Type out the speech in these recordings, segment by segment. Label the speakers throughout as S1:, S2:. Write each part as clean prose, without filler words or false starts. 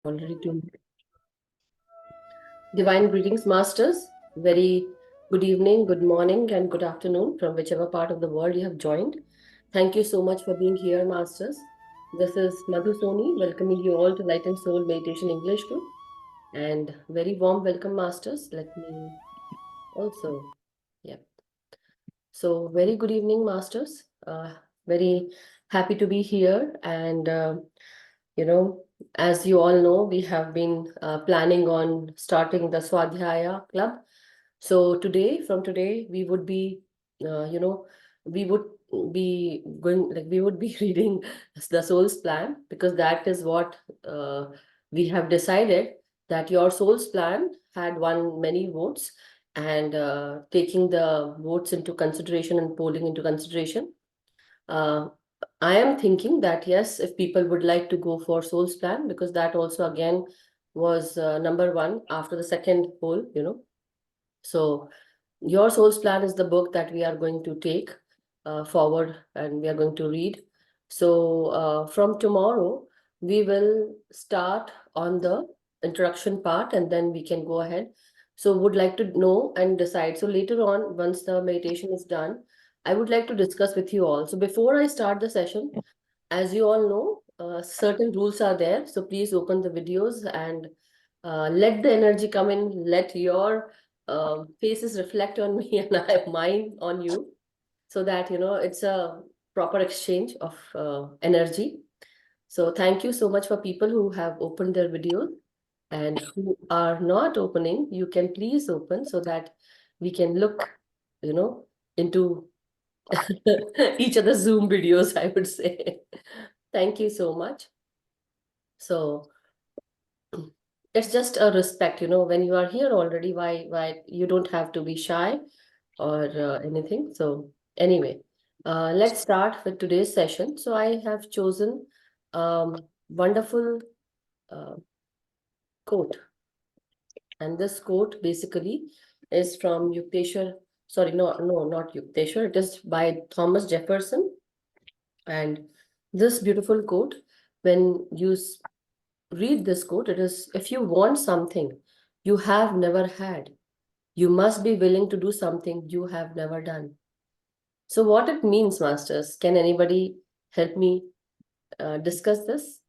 S1: Already two. Divine greetings, masters. Very good evening, good morning, and good afternoon from whichever part of the world you have joined. Thank you so much for being here, masters. This is Madhu VSoni, welcoming you all to Light and Soul Meditation English Group. And very warm welcome, masters. Let me also, yeah. So, very good evening, masters. Very happy to be here. And, you know, as you all know, we have been planning on starting the Swadhyaya Club. So, from today, we would be, you know, we would be going, like, we would be reading the soul's plan because that is what we have decided that your soul's plan had won many votes and taking the votes into consideration and polling into consideration, uh, I am thinking that yes, if people would like to go for Soul's Plan, because that also again was number one after the second poll. So your Soul's Plan is the book that we are going to take forward and we are going to read. So from tomorrow, we will start on the introduction part and then we can go ahead. So would like to know and decide. So later on, once the meditation is done, I would like to discuss with you all. So before I start the session, as you all know, certain rules are there. So please open the videos and let the energy come in. Let your faces reflect on me and I mine on you, so that it's a proper exchange of energy. So thank you so much for people who have opened their videos, and who are not opening, you can please open so that we can look, into each other's Zoom videos, I would say. Thank you so much. So it's just a respect, when you are here already, why you don't have to be shy or anything. So anyway, let's start with today's session. So I have chosen wonderful uh, quote, and this quote basically is from Yukteswar. Sorry, no, not Yukteswar. It is by Thomas Jefferson, and this beautiful quote, when you read this quote, it is, if you want something you have never had, you must be willing to do something you have never done. So what it means, masters, can anybody help me discuss this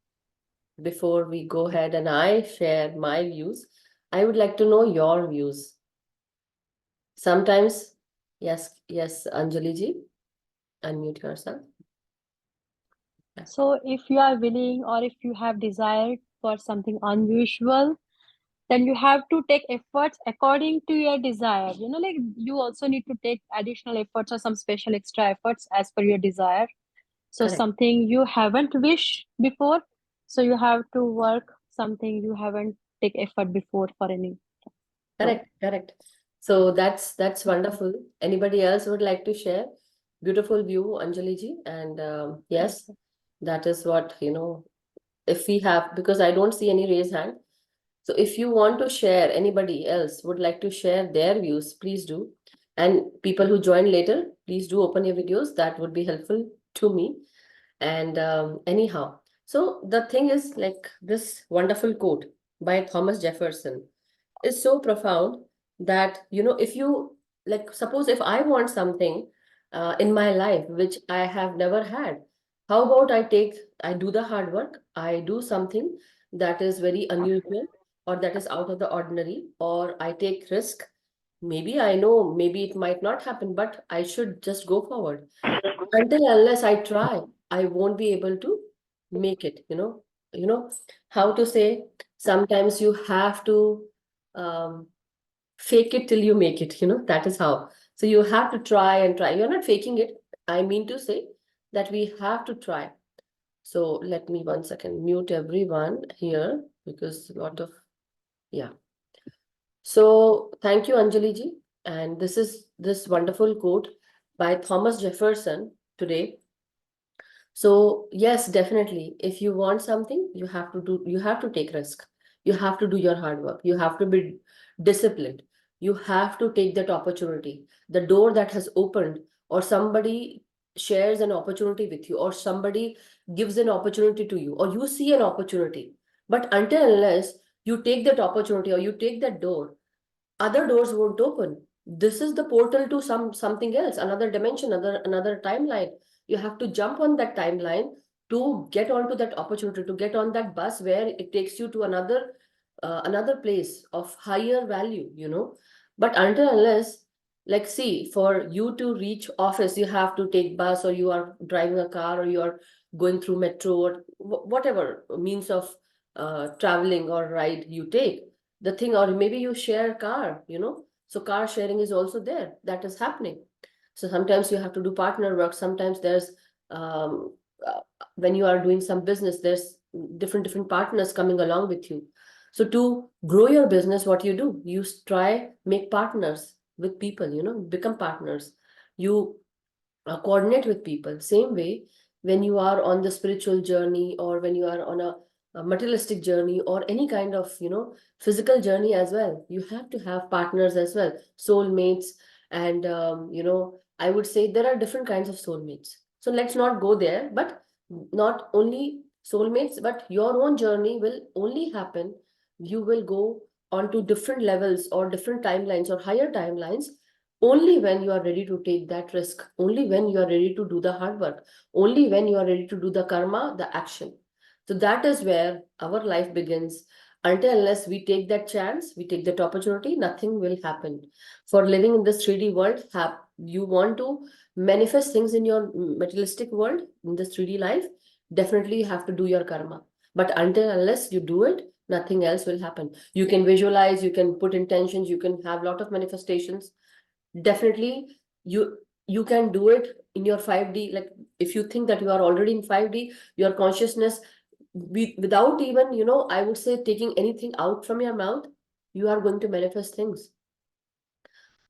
S1: before we go ahead and I share my views? I would like to know your views. Sometimes, yes, Anjali ji, unmute yourself.
S2: So if you are willing or if you have desired for something unusual, then you have to take efforts according to your desire. Like you also need to take additional efforts or some special extra efforts as per your desire. So
S1: Correct.
S2: something you haven't wished before, so you have to work something you haven't take effort before for any. So
S1: Correct. So that's wonderful. Anybody else would like to share? Beautiful view, Anjali ji. And yes, that is what, if we have, because I don't see any raised hand. So if you want to share, anybody else would like to share their views, please do. And people who join later, please do open your videos. That would be helpful to me. And anyhow, so the thing is, like, this wonderful quote by Thomas Jefferson is so profound that, if you, like, suppose if I want something in my life which I have never had, how about I do the hard work, I do something that is very unusual or that is out of the ordinary, or I take risk. Maybe I know, maybe it might not happen, but I should just go forward. Until unless I try, I won't be able to make it. How to say, sometimes you have to um, fake it till you make it. That is how. So you have to try and try. You're not faking it. I mean to say that we have to try. So let me 1 second mute everyone here, because a lot of, yeah. So thank you, Anjali ji. And this is this wonderful quote by Thomas Jefferson today. So yes, definitely. If you want something, you have to take risk. You have to do your hard work. You have to be disciplined. You have to take that opportunity. The door that has opened, or somebody shares an opportunity with you, or somebody gives an opportunity to you, or you see an opportunity. But until unless you take that opportunity or you take that door, other doors won't open. This is the portal to something else, another dimension, another timeline. You have to jump on that timeline to get onto that opportunity, to get on that bus where it takes you to another place of higher value, but until unless, like, see, for you to reach office you have to take bus, or you are driving a car, or you are going through metro, or whatever means of traveling or ride you take, the thing, or maybe you share a car, so car sharing is also there, that is happening. So sometimes you have to do partner work, sometimes there's um, uh, when you are doing some business, there's different partners coming along with you. So to grow your business, what you do, you try make partners with people, become partners. You coordinate with people. Same way, when you are on the spiritual journey, or when you are on a materialistic journey, or any kind of physical journey as well, you have to have partners as well, soulmates. And I would say there are different kinds of soulmates, so let's not go there. But not only soulmates, but your own journey will only happen, you will go on to different levels or different timelines or higher timelines, only when you are ready to take that risk, only when you are ready to do the hard work, only when you are ready to do the karma, the action. So that is where our life begins. Until unless we take that chance, we take that opportunity, nothing will happen. For living in this 3D world, you want to manifest things in your materialistic world, in this 3D life, definitely you have to do your karma. But until unless you do it, nothing else will happen. You can visualize, you can put intentions, you can have a lot of manifestations. Definitely, you can do it in your 5D. Like, if you think that you are already in 5D, your consciousness, without even, I would say, taking anything out from your mouth, you are going to manifest things.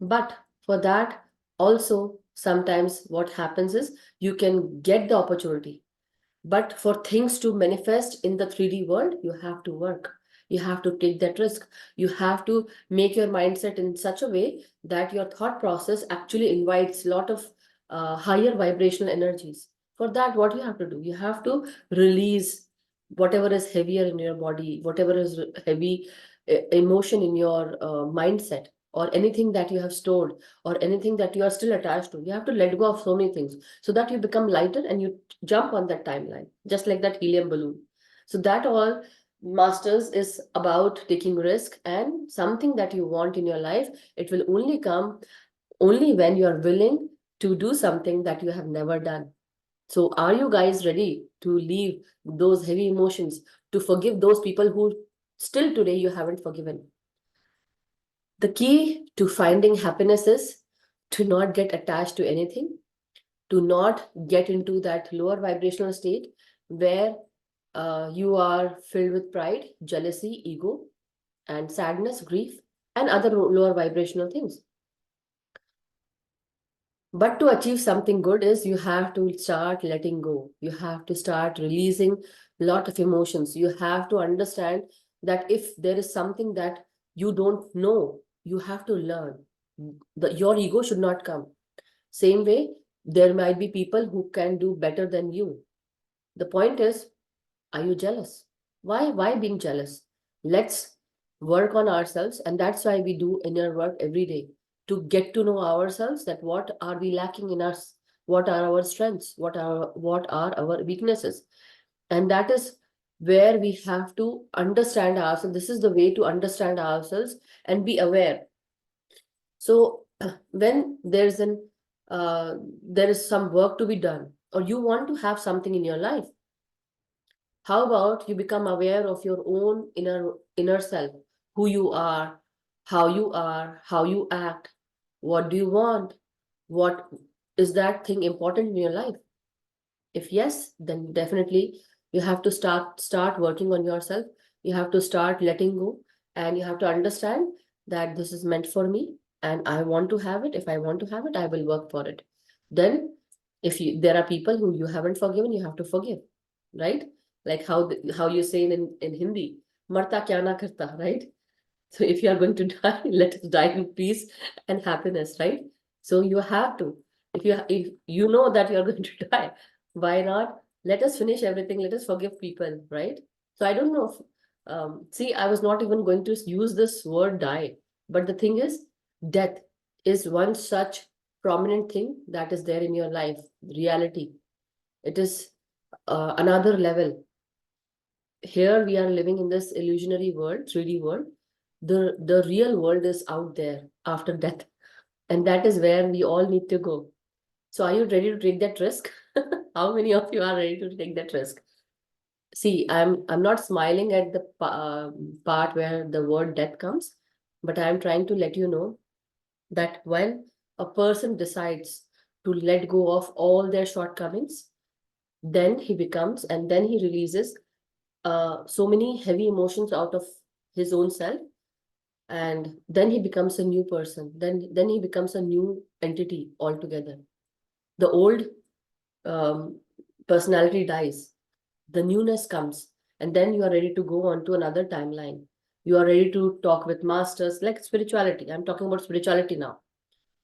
S1: But for that, also, sometimes what happens is you can get the opportunity, but for things to manifest in the 3D world, you have to work. You have to take that risk. You have to make your mindset in such a way that your thought process actually invites a lot of higher vibrational energies. For that, what you have to do? You have to release whatever is heavier in your body, whatever is heavy emotion in your mindset, or anything that you have stored, or anything that you are still attached to. You have to let go of so many things so that you become lighter and you jump on that timeline, just like that helium balloon. So that all, masters, is about taking risk, and something that you want in your life, it will only come only when you are willing to do something that you have never done. So are you guys ready to leave those heavy emotions, to forgive those people who still today you haven't forgiven? The key to finding happiness is to not get attached to anything, to not get into that lower vibrational state where you are filled with pride, jealousy, ego, and sadness, grief, and other lower vibrational things. But to achieve something good is you have to start letting go. You have to start releasing a lot of emotions. You have to understand that if there is something that you don't know, you have to learn. Your ego should not come. Same way, there might be people who can do better than you. The point is, are you jealous? Why being jealous? Let's work on ourselves, and that's why we do inner work every day, to get to know ourselves, that what are we lacking in us, what are our strengths, what are our weaknesses. And that is where we have to understand ourselves. This is the way to understand ourselves and be aware. So when there is some work to be done, or you want to have something in your life, how about you become aware of your own inner self, who you are, how you act, what do you want, what is that thing important in your life? If yes, then definitely you have to start working on yourself. You have to start letting go, and you have to understand that this is meant for me, and I want to have it. If I want to have it, I will work for it. Then, if there are people who you haven't forgiven, you have to forgive, right? Like how you say in Hindi, "Marta kya na karta," right? So if you are going to die, let us die in peace and happiness, right? So you have to. If you know that you are going to die, why not? Let us finish everything. Let us forgive people, right? So I don't know. See, I was not even going to use this word die, but the thing is, death is one such prominent thing that is there in your life, reality. It is another level. Here we are living in this illusionary world, 3D world. The real world is out there after death, and that is where we all need to go. So, are you ready to take that risk? How many of you are ready to take that risk? See, I'm not smiling at the part where the word death comes, but I'm trying to let you know that when a person decides to let go of all their shortcomings, then he becomes and then he releases so many heavy emotions out of his own self, and then he becomes a new person. Then he becomes a new entity altogether. The old um, personality dies, the newness comes, and then you are ready to go on to another timeline. You are ready to talk with masters, like spirituality. I'm talking about spirituality now.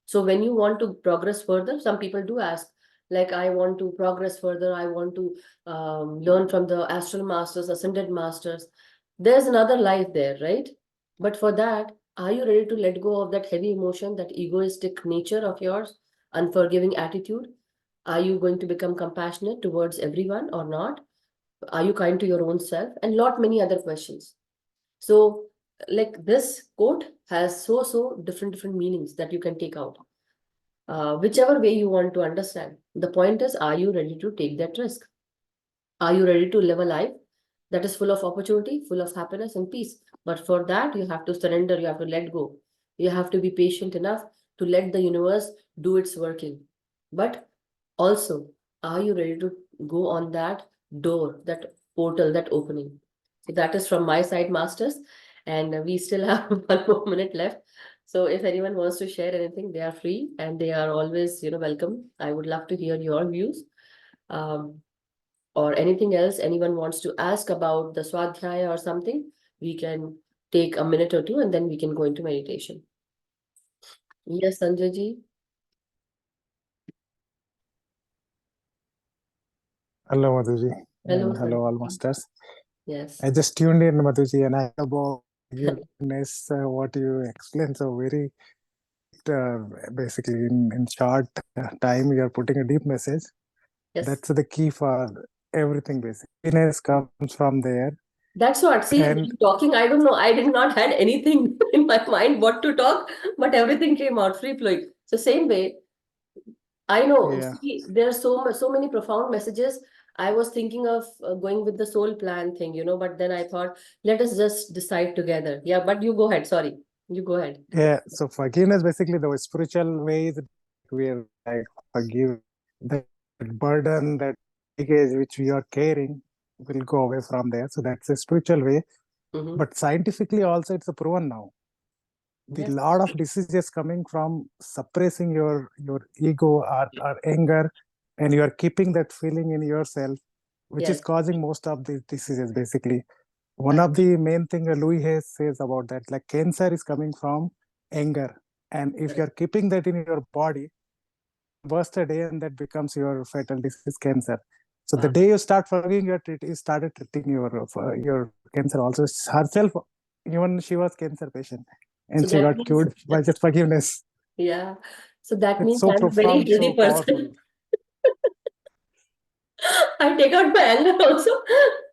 S1: So when you want to progress further, some people do ask, like, I want to progress further, I want to learn from the astral masters, ascended masters. There's another life there, right? But for that, are you ready to let go of that heavy emotion, that egoistic nature of yours, unforgiving attitude? Are you going to become compassionate towards everyone or not? Are you kind to your own self? And lot many other questions. So, like, this quote has so different meanings that you can take out, whichever way you want to understand. The point is, are you ready to take that risk? Are you ready to live a life that is full of opportunity, full of happiness and peace? But for that, you have to surrender, you have to let go. You have to be patient enough to let the universe do its working. But also, are you ready to go on that door, that portal, that opening? So that is from my side, Masters. And we still have 1 more minute left. So if anyone wants to share anything, they are free and they are always, welcome. I would love to hear your views. Um, or anything else anyone wants to ask about the Swadhyaya or something, we can take a minute or two and then we can go into meditation. Yes, Sanjay ji.
S3: Hello, Madhuji,
S1: Hello,
S3: and hello,
S1: Sanjay
S3: all
S1: ji.
S3: masters.
S1: Yes.
S3: I just tuned in, Madhuji, and I about forgiveness. What you explained so very basically in short time, you are putting a deep message.
S1: Yes.
S3: That's the key for everything. Basically, happiness comes from there,
S1: That's what. See,
S3: and
S1: when talking, I don't know. I did not had anything in my mind what to talk, but everything came out free flowing. So same way, I know.
S3: yeah,
S1: See, there are so many profound messages. I was thinking of going with the soul plan thing, but then I thought, let us just decide together. Yeah, but you go ahead. Sorry, you go ahead.
S3: yeah. So forgiveness, basically, the spiritual way is we are like forgive that burden, that baggage which we are carrying will go away from there. So that's a spiritual way.
S1: Mm-hmm.
S3: But scientifically also it's a proven now. The
S1: Yes.
S3: lot of diseases coming from suppressing your ego or anger, and you are keeping that feeling in yourself, which is
S1: Yes.
S3: causing most of these diseases basically. One
S1: Correct.
S3: of the main thing Louis Hayes says about that, like cancer is coming from anger. And if you
S1: Correct.
S3: are keeping that in your body, one burst a day and that becomes your fatal disease, cancer. So the
S1: Wow.
S3: day you start forgiving you started treating your cancer also. Herself, even she was cancer patient,
S1: So
S3: and she
S1: that
S3: got
S1: means,
S3: cured by just forgiveness.
S1: yeah. So that
S3: It's
S1: means
S3: so
S1: I'm a very
S3: profound,
S1: healthy
S3: so
S1: person.
S3: powerful.
S1: I take out my anger also.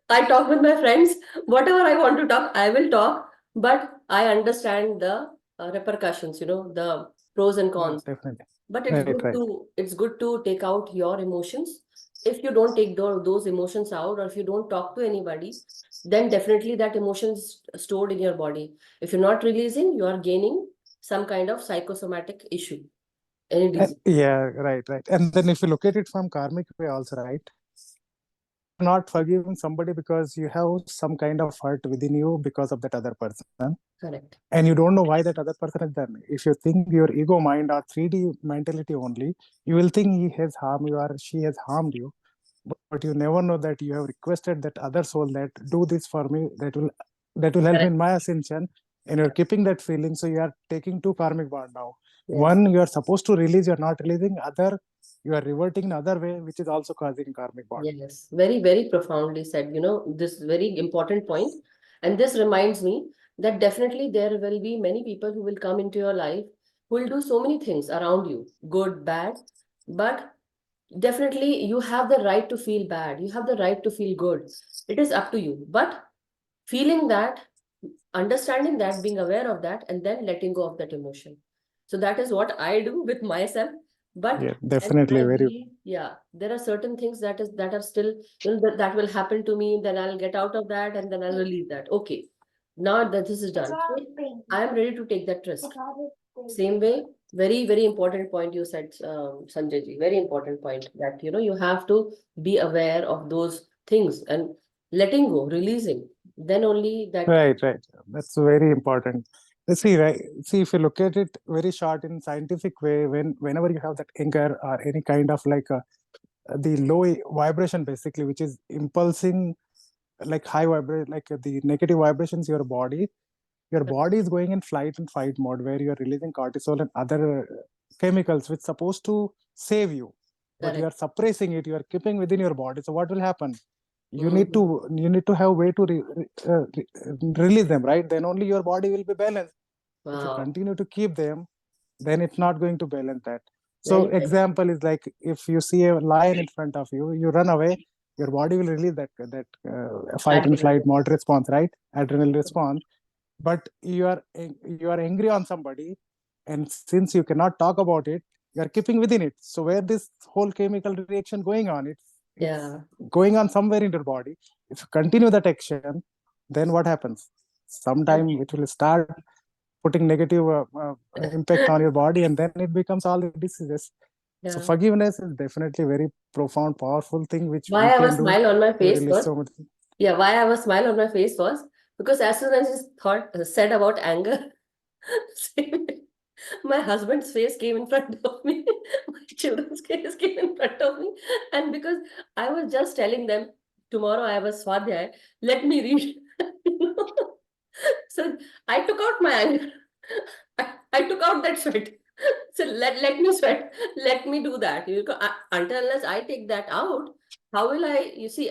S1: I talk with my friends. Whatever I want to talk, I will talk. But I understand the repercussions, the pros and
S3: Yeah,
S1: cons.
S3: definitely.
S1: But it's
S3: Right,
S1: good
S3: right.
S1: to it's good to take out your emotions. If you don't take those emotions out, or if you don't talk to anybody, then definitely that emotion is stored in your body. If you're not releasing, you are gaining some kind of psychosomatic issue, any disease.
S3: Yeah, right, right. And then if you look at it from karmic way also, right? You are not forgiving somebody because you have some kind of hurt within you because of that other person,
S1: Correct.
S3: and you don't know why that other person has done. If you think your ego mind or 3D mentality only, you will think he has harmed you or she has harmed you, but you never know that you have requested that other soul that do this for me, that will help me
S1: Correct.
S3: in my ascension, and you're keeping that feeling. So you are taking two karmic bond now.
S1: Yes.
S3: One you are supposed to release, you're not releasing. Other, you are reverting in other way, which is also causing karmic bond.
S1: Yes, very, very profoundly said. This very important point. And this reminds me that definitely there will be many people who will come into your life who will do so many things around you, good, bad, but definitely you have the right to feel bad. You have the right to feel good. It is up to you. But feeling that, understanding that, being aware of that, and then letting go of that emotion. So that is what I do with myself. But
S3: Yeah,
S1: then
S3: definitely
S1: I
S3: very.
S1: believe, yeah, there are certain things that are still, that will happen to me. Then I'll get out of that, and then I'll release that. Okay, now that this is done, so I am ready to take that risk. Same way, very, very important point you said, Sanjay ji. Very important point that you have to be aware of those things and letting go, releasing. Then only that.
S3: Right, right. That's very important. Let's see, right? See, if you look at it very short in scientific way, whenever you have that anger or any kind of like the low vibration, basically, which is impulsing, like high vibration, like the negative vibrations, your body is going in flight and fight mode, where you are releasing cortisol and other chemicals which supposed to save you, but you
S1: Correct.
S3: are suppressing it. You are keeping within your body. So what will happen? You need
S1: Mhm.
S3: to have way to release them, right? Then only your body will be balanced. If you
S1: Wow.
S3: continue to keep them, then it's not going to balance that. So
S1: Very well.
S3: example is like, if you see a lion in front of you, you run away, your body will release that fight and flight
S1: Adrenaline.
S3: mode response, right? Adrenaline response. But you are angry on somebody, and since you cannot talk about it, you are keeping within it. So where this whole chemical reaction going on, it's
S1: Yeah.
S3: going on somewhere in your body. If you continue that action, then what happens? Sometime
S1: And
S3: it will start putting negative impact on your body, and then it becomes all the diseases. So
S1: yeah.
S3: forgiveness is definitely very profound, powerful thing which
S1: Why
S3: we
S1: I
S3: can
S1: was
S3: do
S1: smile on my
S3: to
S1: face
S3: release
S1: first?
S3: so much.
S1: Yeah, why I was smile on my face was because as soon as you said about anger, my husband's face came in front of me, my children's face came in front of me, and because I was just telling them tomorrow I have a swadhyay, let me read. So I took out my anger. I took out that sweat. So let me sweat. Let me do that. Until unless I take that out, how will I? You see,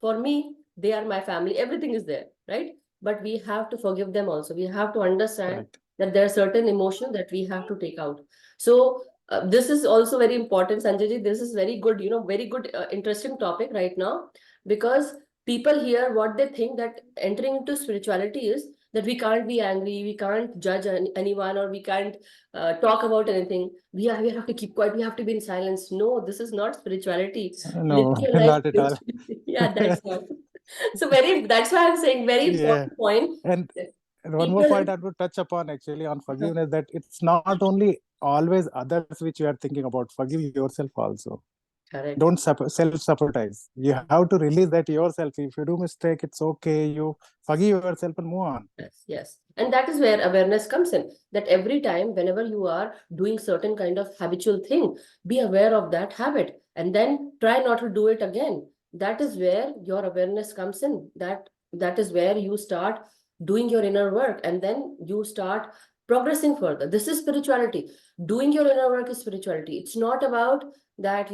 S1: for me, they are my family. Everything is there, right? But we have to forgive them also. We have to understand
S3: Correct.
S1: that there are certain emotions that we have to take out. So this is also very important, Sanjay ji. This is very good, very good, interesting topic right now, because people here, what they think that entering into spirituality is that we can't be angry, we can't judge anyone, or we can't talk about anything. We have to keep quiet, we have to be in silence. No, this is not spirituality.
S3: No,
S1: Living your life
S3: not at all.
S1: spiritually. Yeah, that's not. So that's why I'm saying very
S3: Yeah.
S1: important point.
S3: And one more point
S1: People,
S3: I would touch upon actually on forgiveness, that it's not only always others which you are thinking about. Forgive yourself also.
S1: correct.
S3: Don't self-sabotage. You have to release that yourself. If you do mistake, it's okay. You forgive yourself and move on.
S1: Yes, yes. And that is where awareness comes in. That every time, whenever you are doing certain kind of habitual thing, be aware of that habit and then try not to do it again. That is where your awareness comes in. That is where you start doing your inner work, and then you start progressing further. This is spirituality. Doing your inner work is spirituality. It's not about that,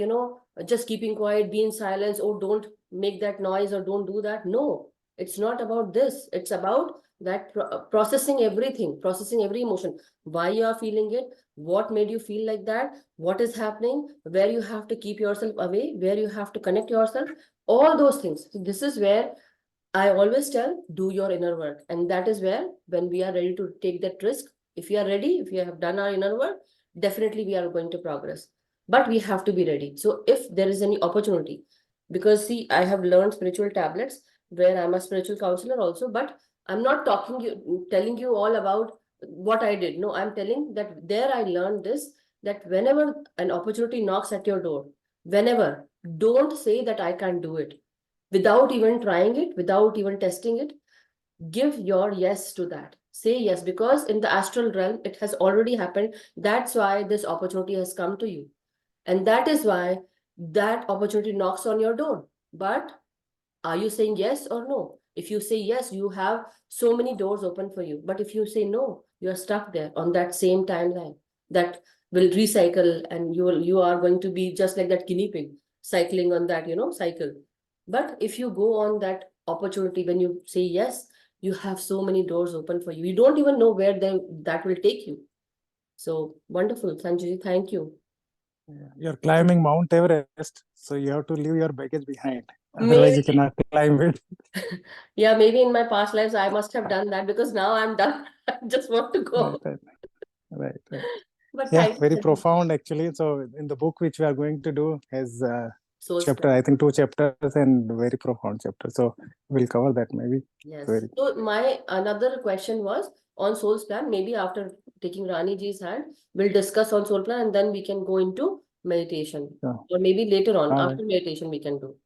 S1: just keeping quiet, be in silence, or don't make that noise, or don't do that. No, it's not about this. It's about that processing everything, processing every emotion, why you are feeling it, what made you feel like that, what is happening, where you have to keep yourself away, where you have to connect yourself, all those things. So this is where I always tell, do your inner work. And that is where, when we are ready to take that risk, if we are ready, if we have done our inner work, definitely we are going to progress. But we have to be ready. So if there is any opportunity, because see, I have learned spiritual tablets where I'm a spiritual counselor also, but I'm not telling you all about what I did. No, I'm telling that there I learned this, that whenever an opportunity knocks at your door, whenever, don't say that I can't do it without even trying it, without even testing it. Give your yes to that. Say yes, because in the astral realm, it has already happened. That's why this opportunity has come to you. And that is why that opportunity knocks on your door. But are you saying yes or no? If you say yes, you have so many doors open for you. But if you say no, you are stuck there on that same timeline that will recycle, and you are going to be just like that guinea pig cycling on that, cycle. But if you go on that opportunity, when you say yes, you have so many doors open for you. You don't even know where that will take you. So wonderful, Sanjay. Thank you.
S3: You're climbing Mount Everest, so you have to leave your baggage behind. Otherwise,
S1: Maybe.
S3: you cannot climb it.
S1: Yeah, maybe in my past lives I must have done that, because now I'm done. I just want to go.
S3: Right.
S1: But
S3: Yeah,
S1: thank you,
S3: very
S1: Sanjay.
S3: profound actually. So in the book which we are going to do has
S1: Soul
S3: chapter,
S1: span.
S3: I think 2 chapters and very profound chapter. So we'll cover that maybe.
S1: Yes.
S3: Very
S1: So my another question was on soul's plan. Maybe after taking Rani ji's hand, we'll discuss on soul plan, and then we can go into meditation.
S3: so,
S1: Or maybe later on,
S3: all right,
S1: after meditation, we can do.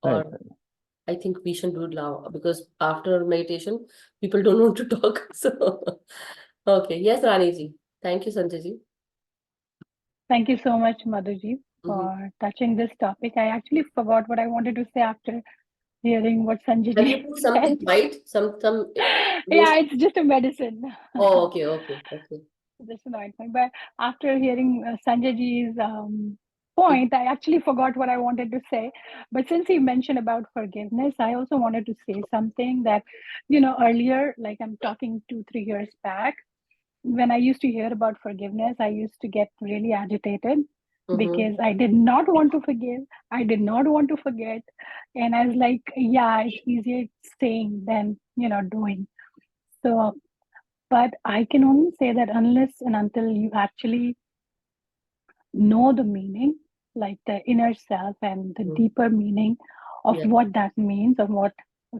S3: right.
S1: Or I think we should do it now, because after meditation, people don't want to talk. So, okay. Yes, Rani ji. Thank you, Sanjay ji.
S2: Thank you so much, Madhuji,
S1: Mm-hmm.
S2: for touching this topic. I actually forgot what I wanted to say after hearing what Sanjay
S1: Have you
S2: ji
S1: took
S2: said.
S1: something white? Some
S2: Yeah,
S1: lotion?
S2: it's just a medicine.
S1: Oh, okay.
S2: Just an ointment. But after hearing Sanjay ji's point, I actually forgot what I wanted to say. But since he mentioned about forgiveness, I also wanted to say something that, earlier, like I'm talking 2, 3 years back, when I used to hear about forgiveness, I used to get really agitated
S1: Mm-hmm.
S2: because I did not want to forgive. I did not want to forget. And I was like, yeah, it's easier saying than, doing. So, but I can only say that unless and until you actually know the meaning, like the inner self and the
S1: Mm-hmm.
S2: deeper meaning of
S1: Yeah.
S2: what that means, of what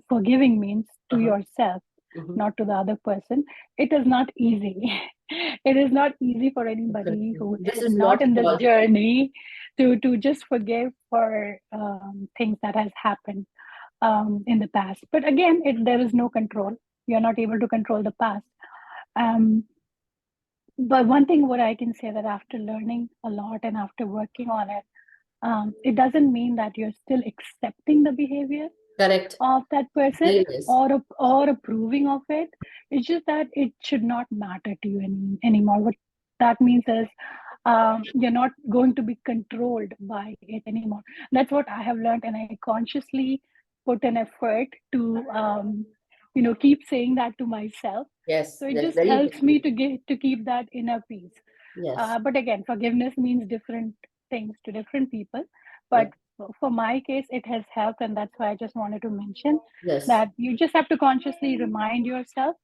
S2: forgiving means to
S1: Uh-huh.
S2: yourself,
S1: Mm-hmm.
S2: not to the other person, it is not easy. It is not easy for anybody
S1: Definitely.
S2: who
S1: This
S2: is
S1: is
S2: not
S1: not
S2: in
S1: at
S2: this
S1: all.
S2: journey to just forgive for things that has happened in the past. But again, there is no control. You're not able to control the past. Um, but one thing what I can say that after learning a lot and after working on it, it doesn't mean that you're still accepting the behavior
S1: Correct.
S2: of that person
S1: Very nice.
S2: or approving of it. It's just that it should not matter to you anymore. What that means is you're not going to be controlled by it anymore. That's what I have learned, and I consciously put an effort to keep saying that to myself.
S1: Yes,
S2: So it
S1: yes,
S2: just
S1: very
S2: helps me
S1: important.
S2: to keep that inner peace.
S1: Yes.
S2: But again, forgiveness means different things to different people.
S1: Yeah.
S2: But for my case, it has helped, and that's why I just wanted to mention
S1: Yes.
S2: that you just have to consciously remind yourself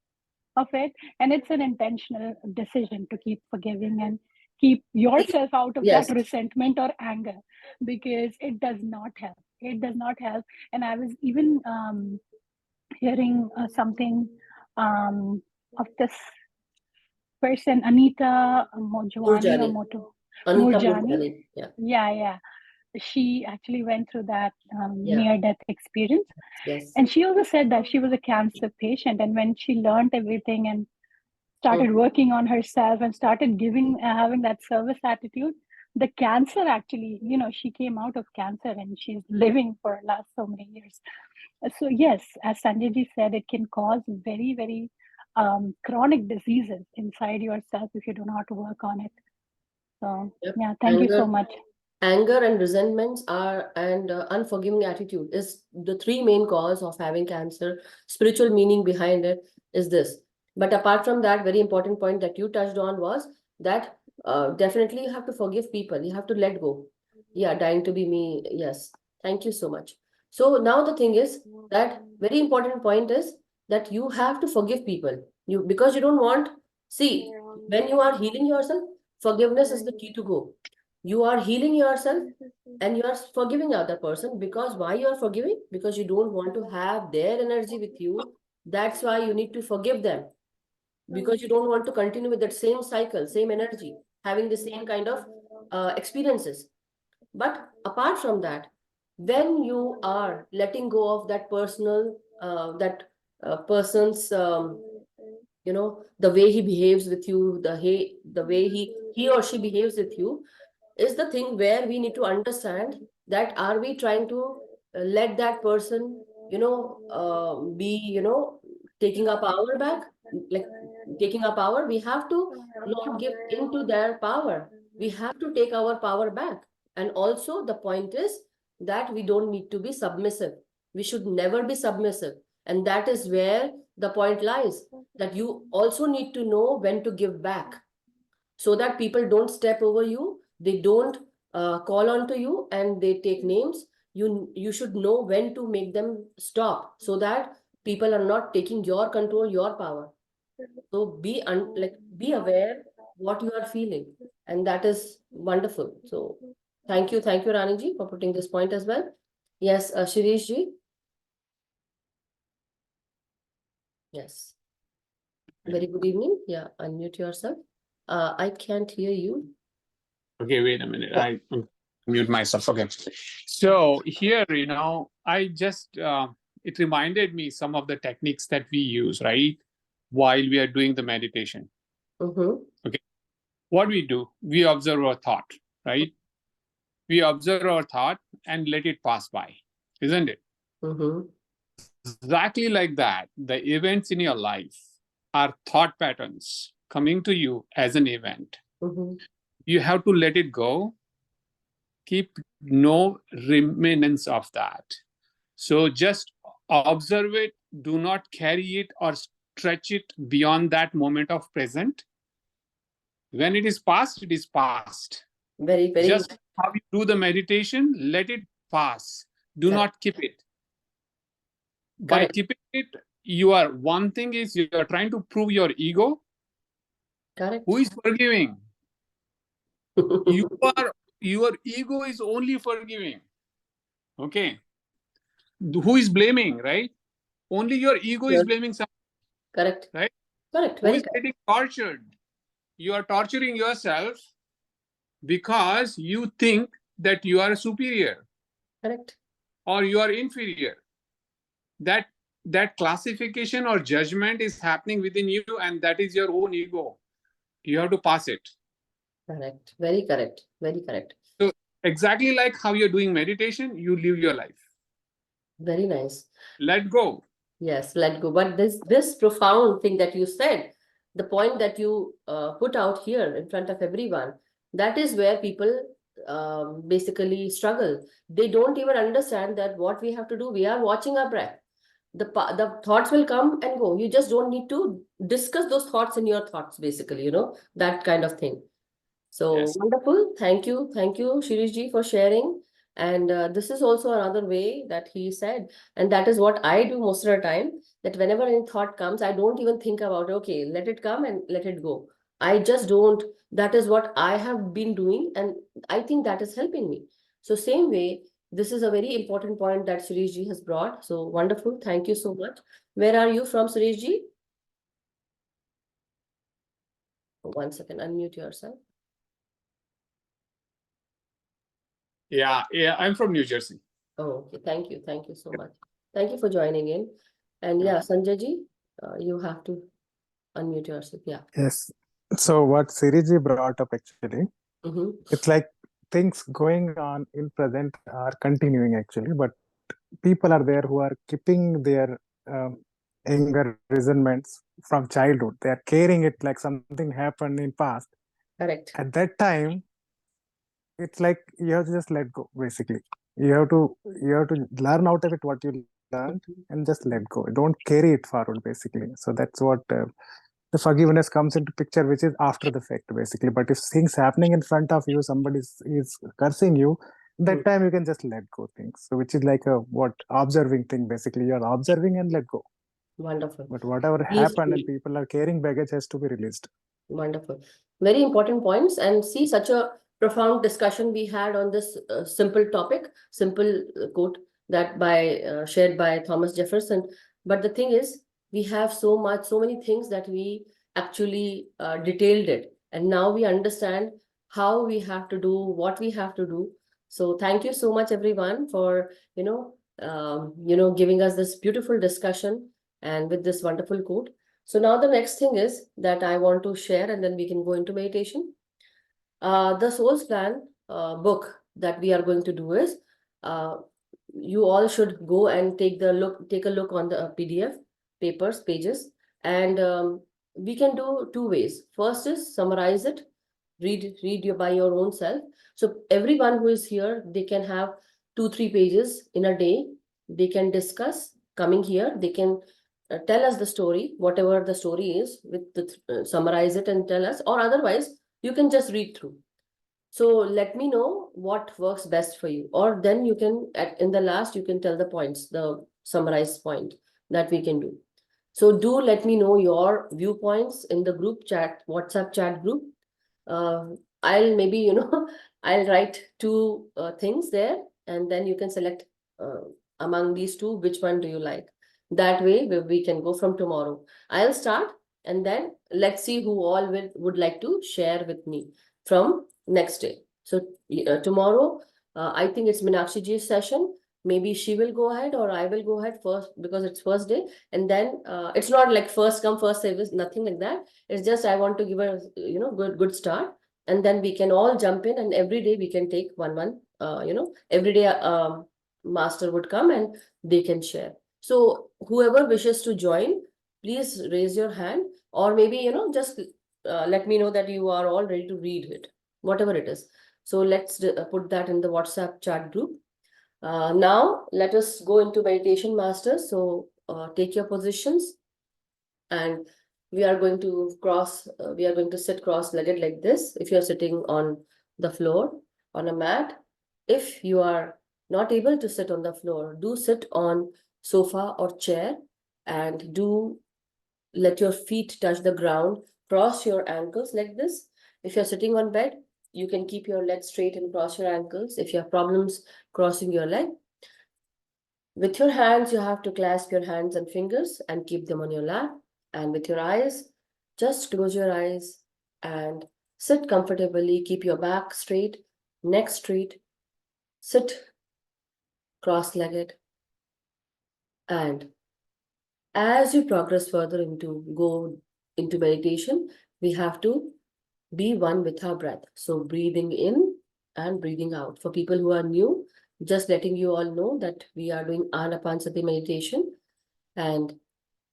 S2: of it, and it's an intentional decision to keep forgiving and keep yourself out of that
S1: Yes.
S2: resentment or anger, because it does not help. It does not help. And I was even hearing something of this person, Anita Mojwani or
S1: Murjani.
S2: Moto
S1: Anita
S2: Murjani.
S1: Murjani. Yeah.
S2: Yeah. She actually went through that
S1: Yeah.
S2: near death experience.
S1: Yes.
S2: And she also said that she was a cancer patient. And when she learned everything and
S1: Mm.
S2: started working on herself and started having that service attitude, the cancer actually, she came out of cancer and she's living for last so many years. So yes, as Sanjay ji said, it can cause very, very chronic diseases inside yourself if you do not work on it. So
S1: Yep.
S2: yeah, thank you so
S1: Anger,
S2: much.
S1: anger and resentments are and unforgiving attitude is the three main cause of having cancer. Spiritual meaning behind it is this. But apart from that, very important point that you touched on was that definitely you have to forgive people. You have to let go. Yeah, dying to be me. Yes. Thank you so much. So now the thing is that very important point is that you have to forgive people. You, because you don't want, see, when you are healing yourself, forgiveness is the key to go. You are healing yourself and you are forgiving the other person. Because why you are forgiving? Because you don't want to have their energy with you. That's why you need to forgive them, because you don't want to continue with that same cycle, same energy, having the same kind of experiences. But apart from that, when you are letting go of that personal that person's the way he behaves with you, the way he or she behaves with you, is the thing where we need to understand that are we trying to let that person be taking our power back, like taking our power. We have to not give into their power. We have to take our power back. And also the point is that we don't need to be submissive. We should never be submissive. And that is where the point lies, that you also need to know when to give back, so that people don't step over you, they don't call on to you and they take names. You should know when to make them stop, so that people are not taking your control, your power. So be aware what you are feeling, and that is wonderful. So thank you, Rani ji, for putting this point as well. Yes, Shirish ji. Yes. Very good evening. Yeah, unmute yourself. I can't hear you.
S4: Okay, wait a minute. I mute myself. Okay. So here, I just, it reminded me some of the techniques that we use, right? While we are doing the meditation. Okay. What we do, we observe our thought, right? We observe our thought and let it pass by, isn't it? Exactly like that. The events in your life are thought patterns coming to you as an event. You have to let it go. Keep no remnants of that. So just observe it. Do not carry it or stretch it beyond that moment of present. When it is past, it is past.
S1: Very, very.
S4: Just how you do the meditation, let it pass. Do not keep it. By keeping it, one thing is you are trying to prove your ego.
S1: Correct.
S4: Who is forgiving? Your ego is only forgiving. Okay. Who is blaming, right? Only your ego is blaming someone.
S1: Correct.
S4: Right?
S1: Correct.
S4: Who is getting tortured? You are torturing yourself because you think that you are superior.
S1: Correct.
S4: Or you are inferior. That classification or judgment is happening within you, and that is your own ego. You have to pass it.
S1: Correct. Very correct. Very correct.
S4: So exactly like how you're doing meditation, you live your life.
S1: Very nice.
S4: Let go.
S1: Yes, let go. But this profound thing that you said, the point that you put out here in front of everyone, that is where people basically struggle. They don't even understand that what we have to do. We are watching our breath. The thoughts will come and go. You just don't need to discuss those thoughts in your thoughts, basically, that kind of thing. So
S4: Yes.
S1: wonderful. Thank you, Shirish ji, for sharing. And this is also another way that he said, and that is what I do most of the time, that whenever any thought comes, I don't even think about, okay, let it come and let it go. I just don't. That is what I have been doing, and I think that is helping me. So same way, this is a very important point that Suresh ji has brought. So wonderful. Thank you so much. Where are you from, Suresh ji? One second, unmute yourself.
S4: Yeah, I'm from New Jersey.
S1: Oh, okay. Thank you so much. Thank you for joining in. And yeah, Sanjay ji, you have to unmute yourself. Yeah.
S3: Yes. So what Siriji brought up actually, it's like things going on in present are continuing actually, but people are there who are keeping their anger, resentments from childhood. They are carrying it like something happened in past.
S1: Correct.
S3: At that time, it's like you have to just let go. Basically, you have to learn out of it what you learned and just let go. Don't carry it forward. Basically, so that's what. The forgiveness comes into picture, which is after the fact, basically. But if things happening in front of you, somebody is cursing you, that time you can just let go things. So which is like a observing thing, basically. You're observing and let go.
S1: Wonderful.
S3: But whatever happened and people are carrying baggage has to be released.
S1: Wonderful. Very important points. And see, such a profound discussion we had on this simple topic, simple quote that shared by Thomas Jefferson. But the thing is, we have so many things that we actually detailed it. And now we understand how we have to do, what we have to do. So thank you so much, everyone, for, giving us this beautiful discussion and with this wonderful quote. So now the next thing is that I want to share, and then we can go into meditation. The Soul's Plan book that we are going to do is, you all should go and take a look on the PDF pages, and we can do two ways. First is summarize it, read by your own self. So everyone who is here, they can have 2-3 pages in a day. They can discuss coming here, they can tell us the story, whatever the story is, with the summarize it and tell us, or otherwise you can just read through. So let me know what works best for you, or then you can in the last you can tell the points, the summarized point that we can do. So do let me know your viewpoints in the group chat, WhatsApp chat group. I'll maybe, I'll write two things there, and then you can select among these two, which one do you like. That way we can go from tomorrow. I'll start, and then let's see who all would like to share with me from next day. So tomorrow, I think it's Meenakshi ji's session. Maybe she will go ahead, or I will go ahead first, because it's first day. And then it's not like first come first service, nothing like that. It's just I want to give a good start, and then we can all jump in, and every day we can take one every day master would come and they can share. So whoever wishes to join, please raise your hand, or maybe just let me know that you are all ready to read it, whatever it is. So let's put that in the WhatsApp chat group. Now let us go into meditation, masters. So take your positions, and we are going to sit cross-legged like this. If you're sitting on the floor on a mat, if you are not able to sit on the floor, do sit on sofa or chair, and do let your feet touch the ground. Cross your ankles like this. If you're sitting on bed, you can keep your legs straight and cross your ankles. If you have problems crossing your leg, with your hands, you have to clasp your hands and fingers and keep them on your lap. And with your eyes, just close your eyes and sit comfortably. Keep your back straight, neck straight. Sit cross-legged. And as you progress further go into meditation, we have to be one with our breath. So breathing in and breathing out. For people who are new, just letting you all know that we are doing Anapansati meditation, and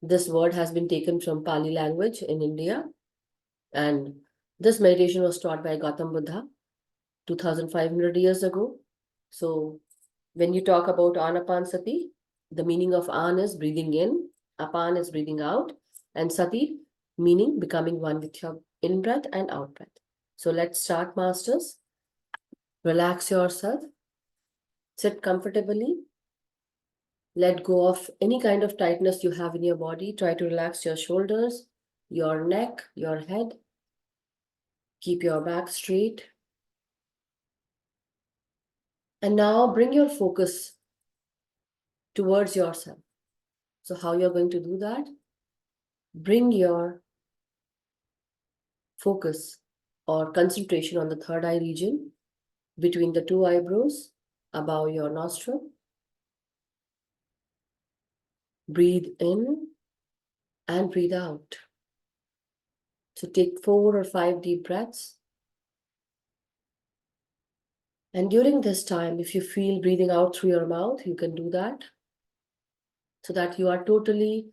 S1: this word has been taken from Pali language in India, and this meditation was taught by Gautam Buddha 2500 years ago. So when you talk about Anapansati, the meaning of An is breathing in, Apan is breathing out, and Sati meaning becoming one with your in-breath and out-breath. So let's start, masters. Relax yourself. Sit comfortably. Let go of any kind of tightness you have in your body. Try to relax your shoulders, your neck, your head. Keep your back straight. And now bring your focus towards yourself. So how you're going to do that? Bring your focus or concentration on the third eye region, between the two eyebrows, above your nostril. Breathe in and breathe out. So take 4 or 5 deep breaths. And during this time, if you feel breathing out through your mouth, you can do that, so that you are totally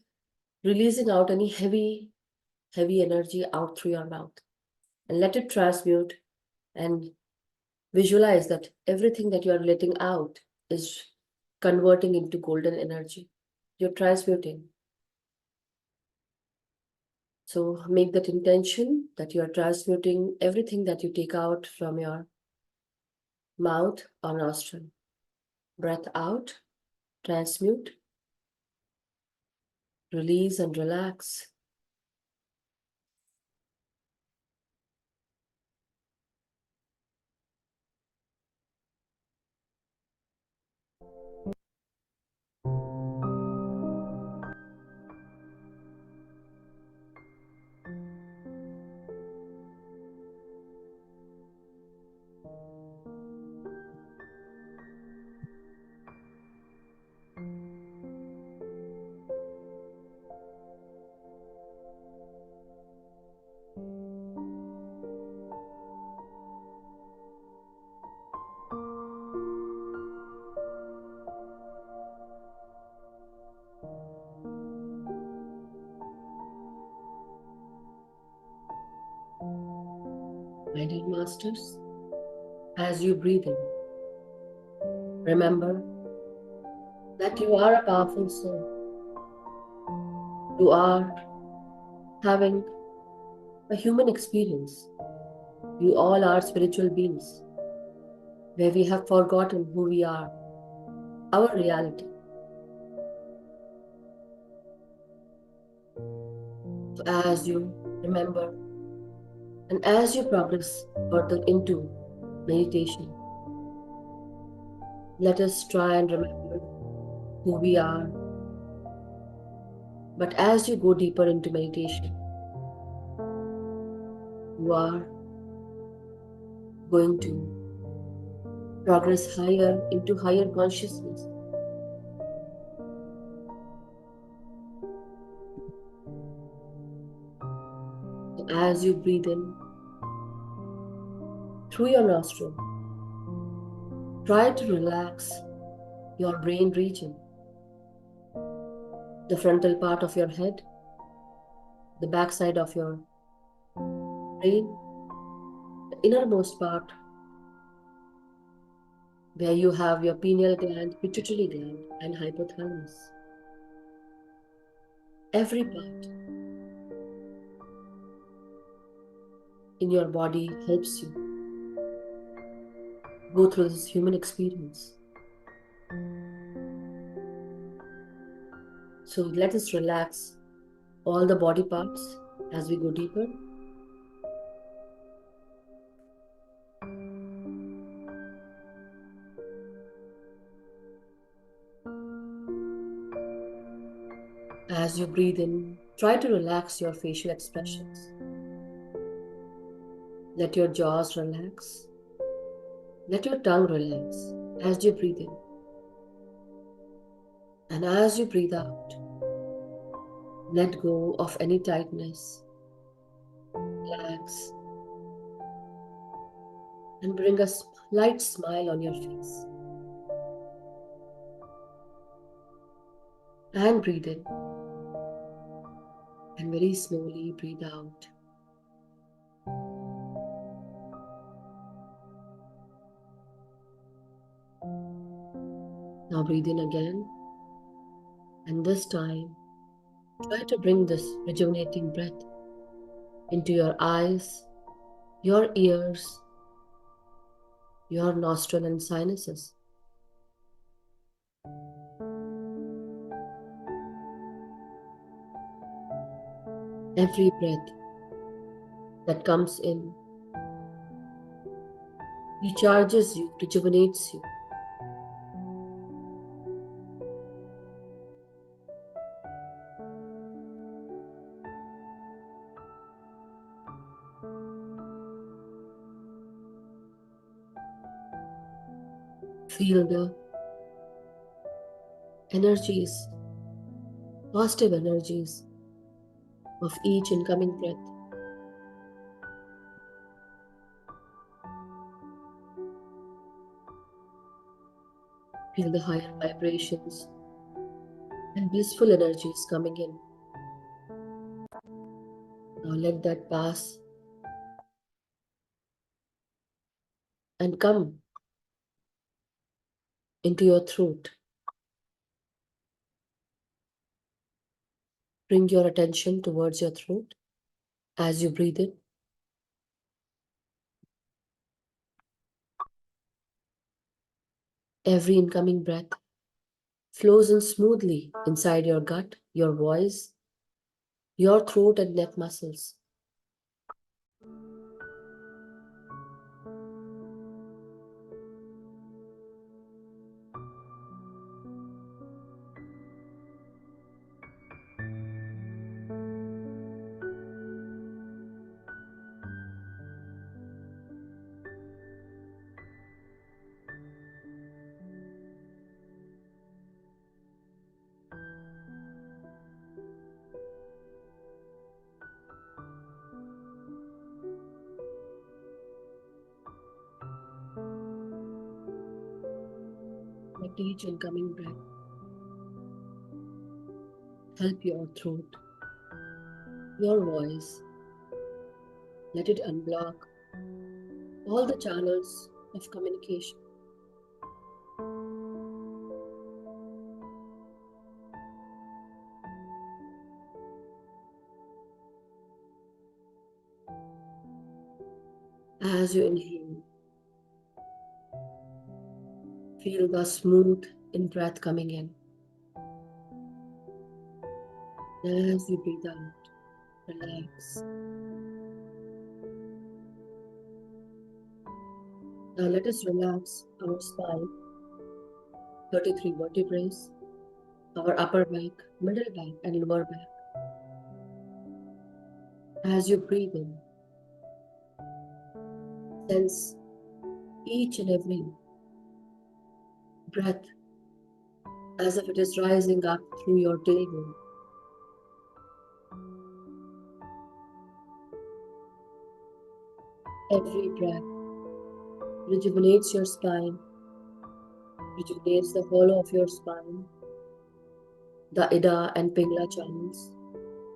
S1: releasing out any heavy energy out through your mouth. And let it transmute, and visualize that everything that you are letting out is converting into golden energy. You're transmuting. So make that intention that you are transmuting everything that you take out from your mouth or nostril. Breath out, transmute, release and relax. My dear masters, as you breathe in, remember that you are a powerful soul. You are having a human experience. We all are spiritual beings where we have forgotten who we are, our reality. So as you remember and as you progress further into meditation, let us try and remember who we are. But as you go deeper into meditation, you are going to progress higher into higher consciousness. So as you breathe in through your nostril, try to relax your brain region, the frontal part of your head, the back side of your brain, the innermost part where you have your pineal gland, pituitary gland, and hypothalamus. Every part in your body helps you go through this human experience. So let us relax all the body parts as we go deeper. As you breathe in, try to relax your facial expressions. Let your jaws relax. Let your tongue relax as you breathe in. And as you breathe out, let go of any tightness. Relax. And bring a light smile on your face. And breathe in. And very slowly breathe out. Now breathe in again. And this time, try to bring this rejuvenating breath into your eyes, your ears, your nostril and sinuses. Every breath that comes in recharges you, rejuvenates you. Feel the energies, positive energies of each incoming breath. Feel the higher vibrations and blissful energies coming in. Now let that pass and come into your throat. Bring your attention towards your throat as you breathe in. Every incoming breath flows in smoothly inside your gut, your voice, your throat and neck muscles. Let each incoming breath help your throat, your voice. Let it unblock all the channels of communication. As you inhale, feel the smooth in-breath coming in. As you breathe out, relax. Now let us relax our spine, 33 vertebrae, our upper back, middle back, and lower back. As you breathe in, sense each and every breath as if it is rising up through your tailbone. Every breath rejuvenates your spine, rejuvenates the hollow of your spine, the Ida and Pingala channels,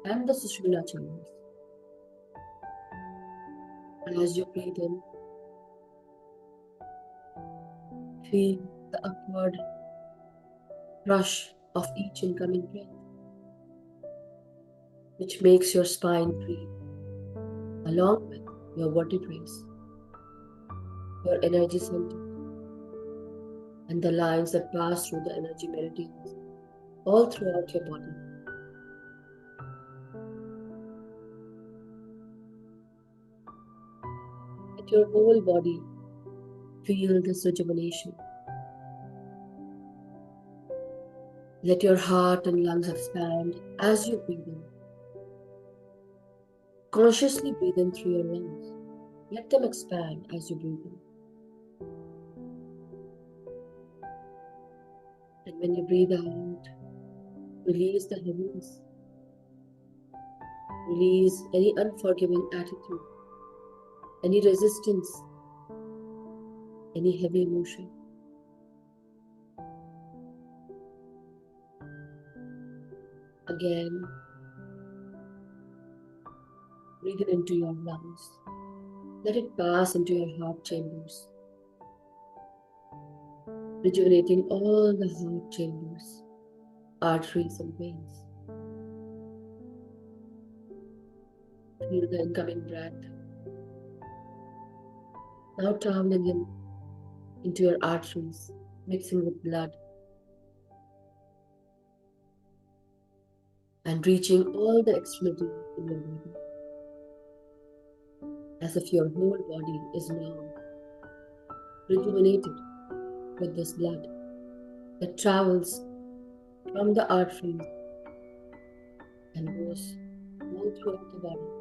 S1: and the Sushumna channels. And as you breathe in, feel the upward rush of each incoming breath, which makes your spine free, along with your vertebrae, your energy center, and the lines that pass through the energy meridians all throughout your body. Let your whole body feel this rejuvenation. Let your heart and lungs expand as you breathe in. Consciously breathe in through your lungs. Let them expand as you breathe in. And when you breathe out, release the heaviness. Release any unforgiving attitude, any resistance, any heavy emotion. Again, breathe it into your lungs. Let it pass into your heart chambers, rejuvenating all the heart chambers, arteries and veins. Feel the incoming breath now traveling into your arteries, mixing with blood, and reaching all the extremities in your body, as if your whole body is now rejuvenated with this blood that travels from the arteries and goes all throughout the body.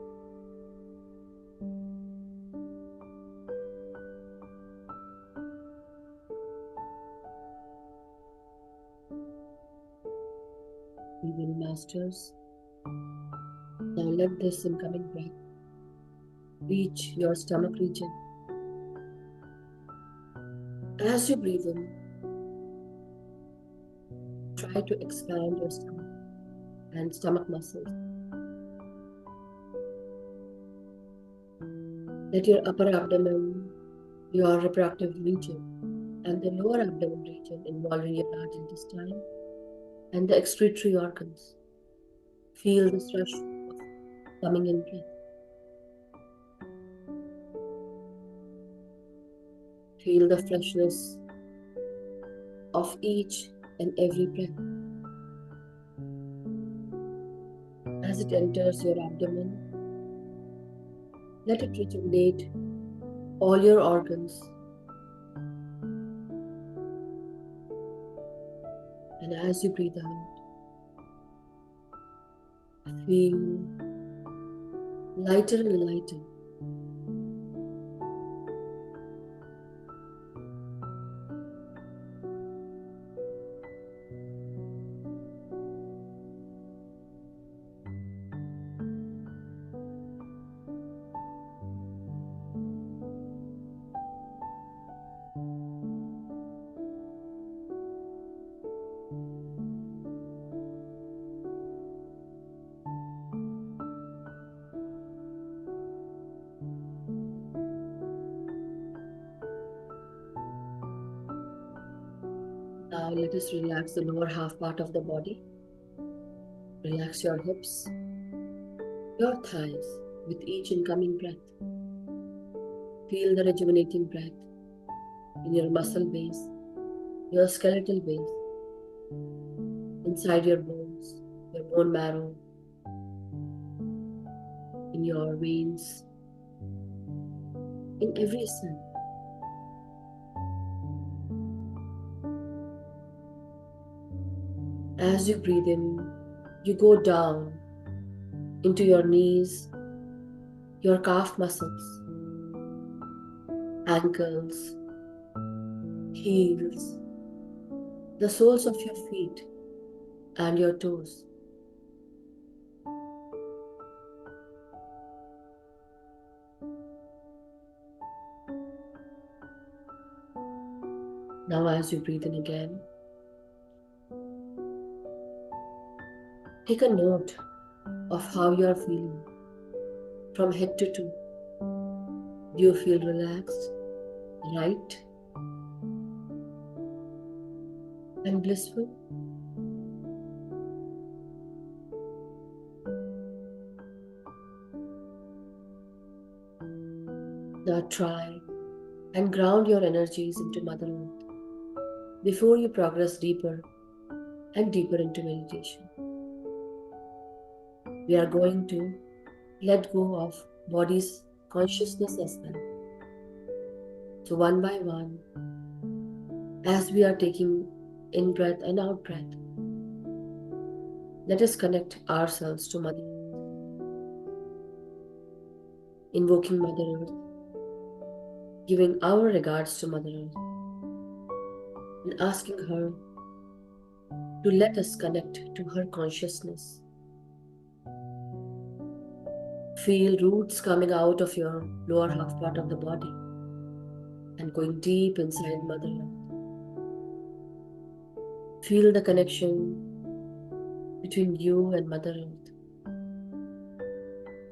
S1: Breathe in, masters. Now let this incoming breath reach your stomach region. As you breathe in, try to expand your stomach and stomach muscles. Let your upper abdomen, your reproductive region, and the lower abdomen region involving your large intestine and the excretory organs feel this rush of coming in breath. Feel the freshness of each and every breath as it enters your abdomen. Let it rejuvenate all your organs, and as you breathe out, feel lighter and lighter. Now let us relax the lower half part of the body. Relax your hips, your thighs with each incoming breath. Feel the rejuvenating breath in your muscle base, your skeletal base, inside your bones, your bone marrow, in your veins, in every cell. As you breathe in, you go down into your knees, your calf muscles, ankles, heels, the soles of your feet, and your toes. Now, as you breathe in again, take a note of how you are feeling from head to toe. Do you feel relaxed, light, and blissful? Now try and ground your energies into Mother Earth before you progress deeper and deeper into meditation. We are going to let go of body's consciousness as well. So one by one, as we are taking in breath and out breath, let us connect ourselves to Mother Earth, invoking Mother Earth, giving our regards to Mother Earth, and asking her to let us connect to her consciousness. Feel roots coming out of your lower half part of the body and going deep inside Mother Earth. Feel the connection between you and Mother Earth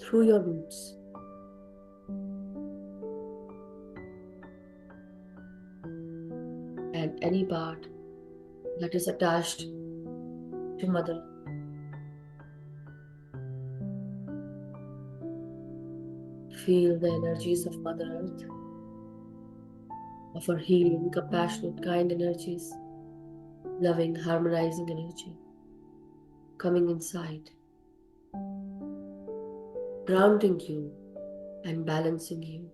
S1: through your roots. And any part that is attached to Mother Earth. Feel the energies of Mother Earth, of her healing, compassionate, kind energies, loving, harmonizing energy coming inside, grounding you and balancing you.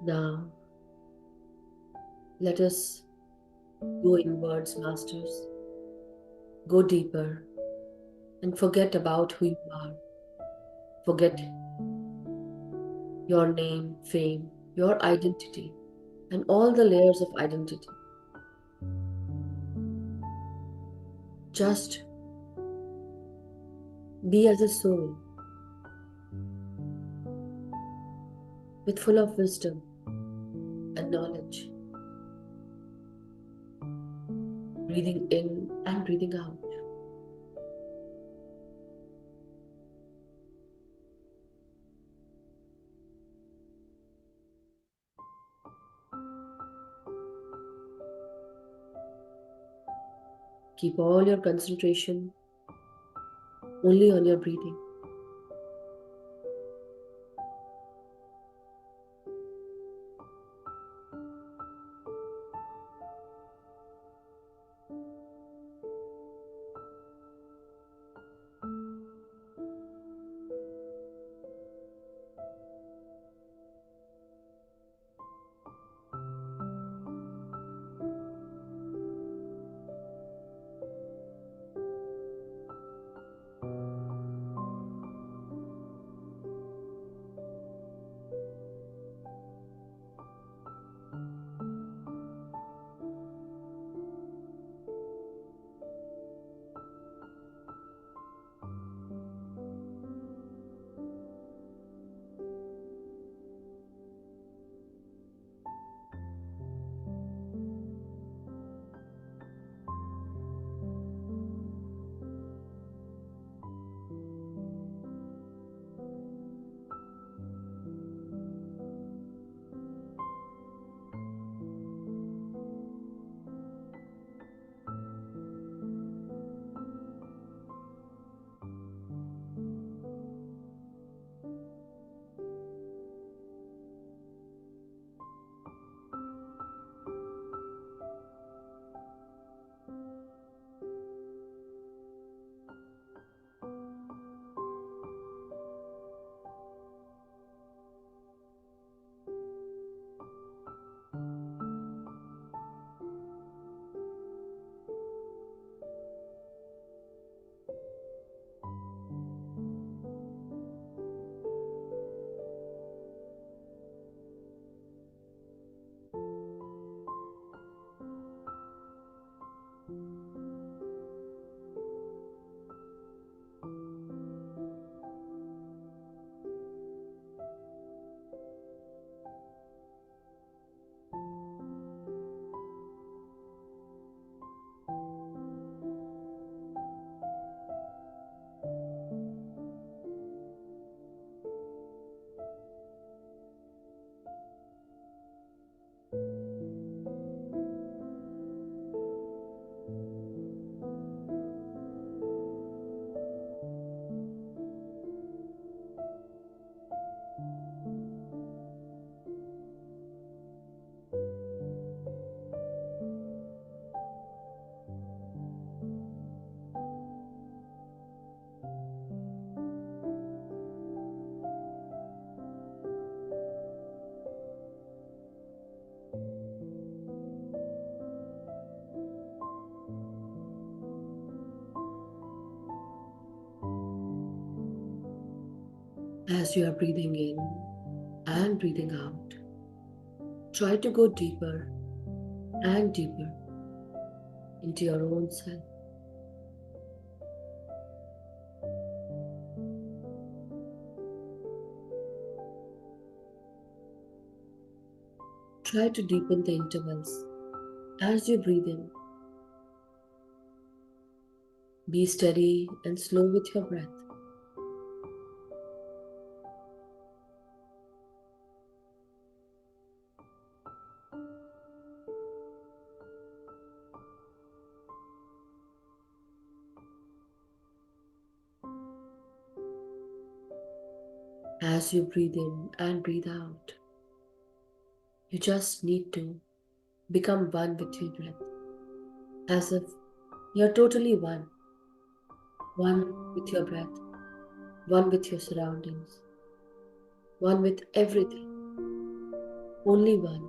S1: Now, let us go inwards, masters. Go deeper and forget about who you are. Forget your name, fame, your identity, and all the layers of identity. Just be as a soul with full of wisdom and knowledge, breathing in and breathing out. Keep all your concentration only on your breathing. As you are breathing in and breathing out, try to go deeper and deeper into your own self. Try to deepen the intervals as you breathe in. Be steady and slow with your breath. As you breathe in and breathe out, you just need to become one with your breath, as if you're totally one. One with your breath, one with your surroundings, one with everything, only one.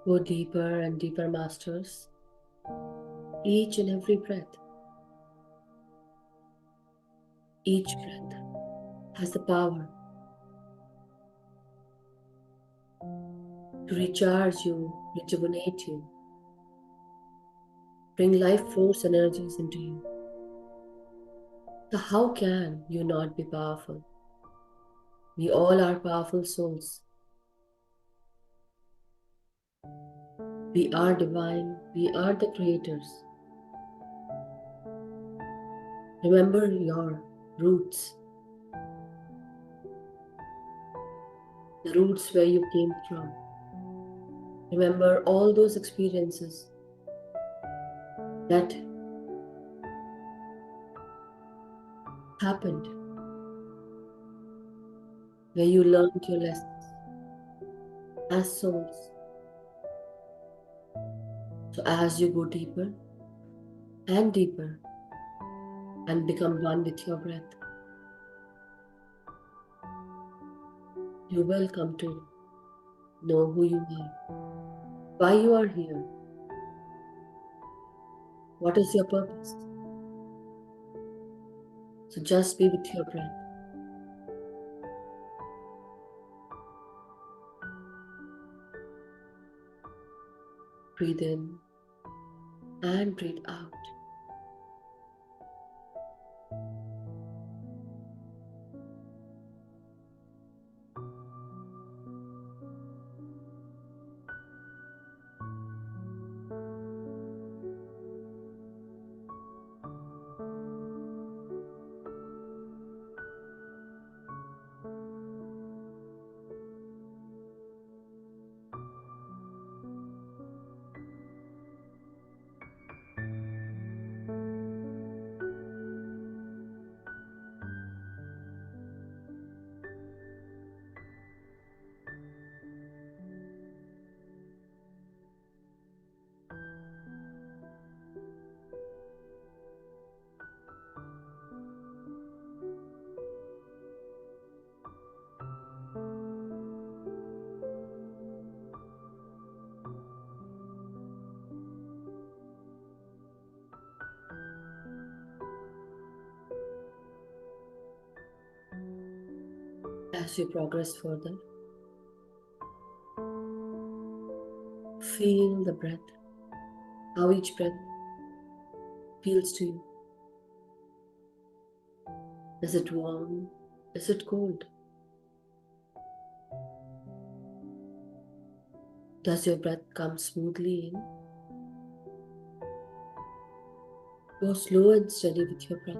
S1: Go deeper and deeper, masters. Each and every breath. Each breath has the power to recharge you, rejuvenate you, bring life force energies into you. So how can you not be powerful? We all are powerful souls. We are divine. We are the creators. Remember your roots. The roots where you came from. Remember all those experiences that happened, where you learned your lessons as souls. So as you go deeper and deeper and become one with your breath, you will come to know who you are, why you are here, what is your purpose. So just be with your breath. Breathe in and breathe out. As you progress further, feel the breath, how each breath feels to you. Is it warm? Is it cold? Does your breath come smoothly in? Go slow and steady with your breath.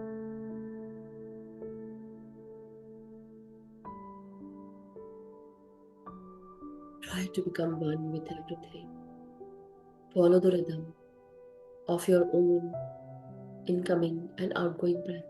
S1: Try to become one with everything. Follow the rhythm of your own incoming and outgoing breath.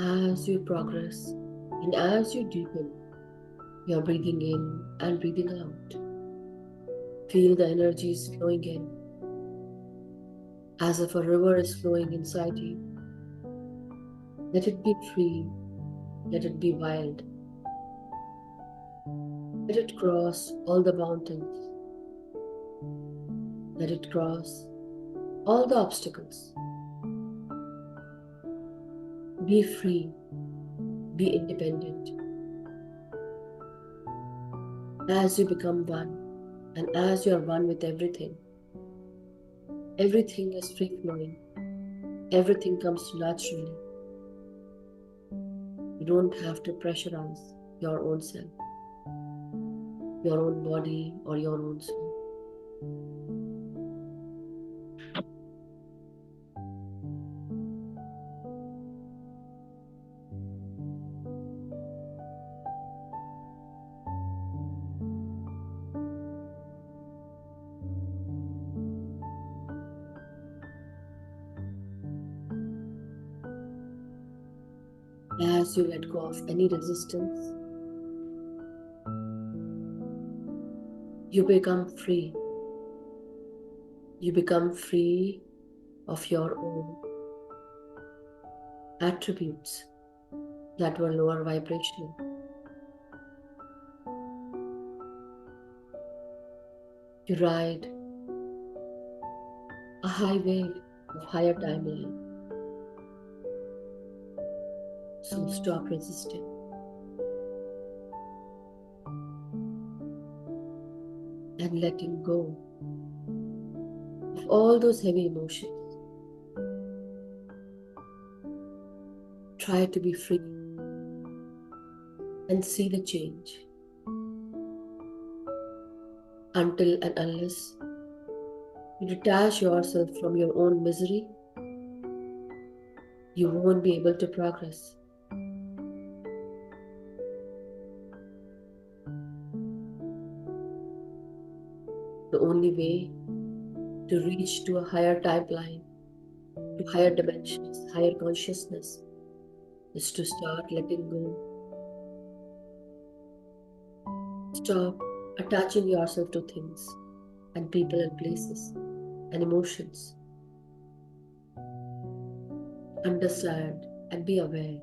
S1: As you progress and as you deepen, you're breathing in and breathing out. Feel the energies flowing in as if a river is flowing inside you. Let it be free, let it be wild. Let it cross all the mountains. Let it cross all the obstacles. Be free, be independent. As you become one, and as you are one with everything, everything is free flowing. Everything comes naturally. You don't have to pressurize your own self, your own body, or your own soul. As you let go of any resistance, you become free. You become free of your own attributes that were lower vibrational. You ride a high wave of higher timeline. So stop resisting. And letting go of all those heavy emotions. Try to be free and see the change. Until and unless you detach yourself from your own misery, you won't be able to progress. The only way to reach to a higher timeline, to higher dimensions, higher consciousness, is to start letting go. Stop attaching yourself to things and people and places and emotions. Understand and be aware.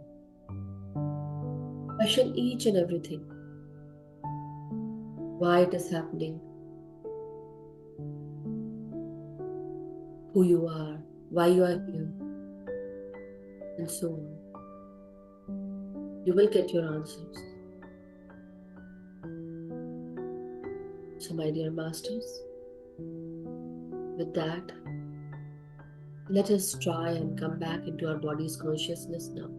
S1: Question each and everything. Why it is happening, who you are, why you are here, and so on. You will get your answers. So, my dear masters, with that, let us try and come back into our body's consciousness now.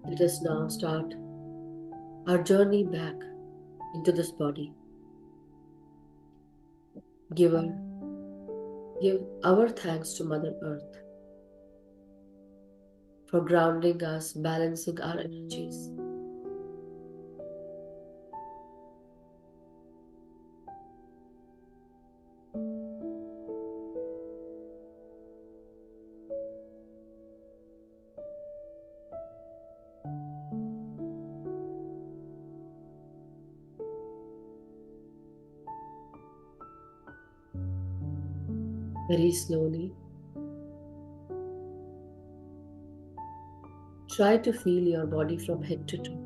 S1: Let us now start our journey back into this body. Give our thanks to Mother Earth for grounding us, balancing our energies. Very slowly, try to feel your body from head to toe.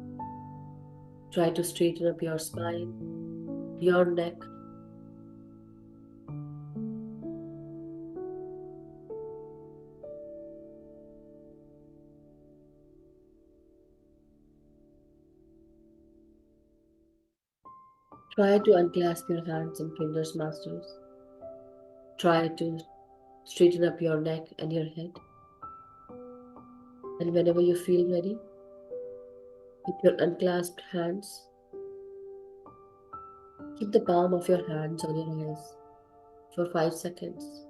S1: Try to straighten up your spine, your neck. Try to unclasp your hands and fingers, masters. Try to straighten up your neck and your head. And whenever you feel ready, keep your unclasped hands. Keep the palm of your hands on your eyes for 5 seconds.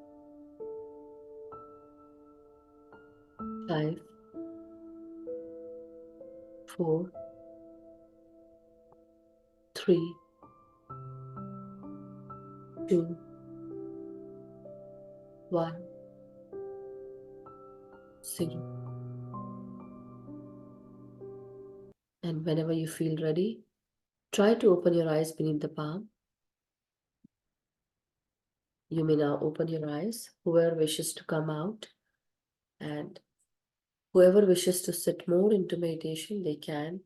S1: 5, 4, 3, 2, 1. 0. And whenever you feel ready, try to open your eyes beneath the palm. You may now open your eyes, whoever wishes to come out, and whoever wishes to sit more into meditation, they can.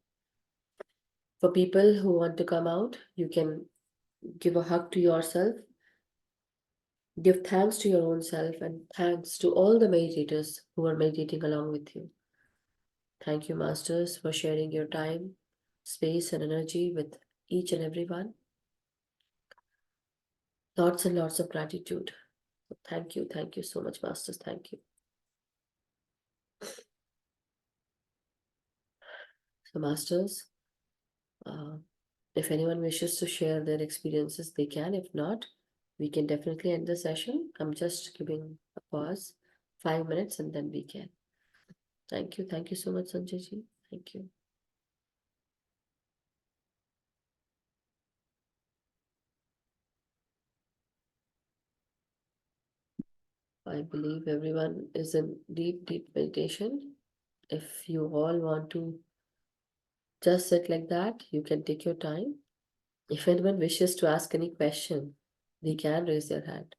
S1: For people who want to come out, you can give a hug to yourself, give thanks to your own self, and thanks to all the meditators who are meditating along with you. Thank you, Masters, for sharing your time, space, and energy with each and everyone. Lots and lots of gratitude. Thank you so much, Masters. Thank you. So, Masters, if anyone wishes to share their experiences, they can. If not, we can definitely end the session. I'm just giving a pause, 5 minutes, and then we can. Thank you so much, Sanjay ji. Thank you. I believe everyone is in deep meditation. If you all want to just sit like that, you can take your time. If anyone wishes to ask any question, they can raise their hand,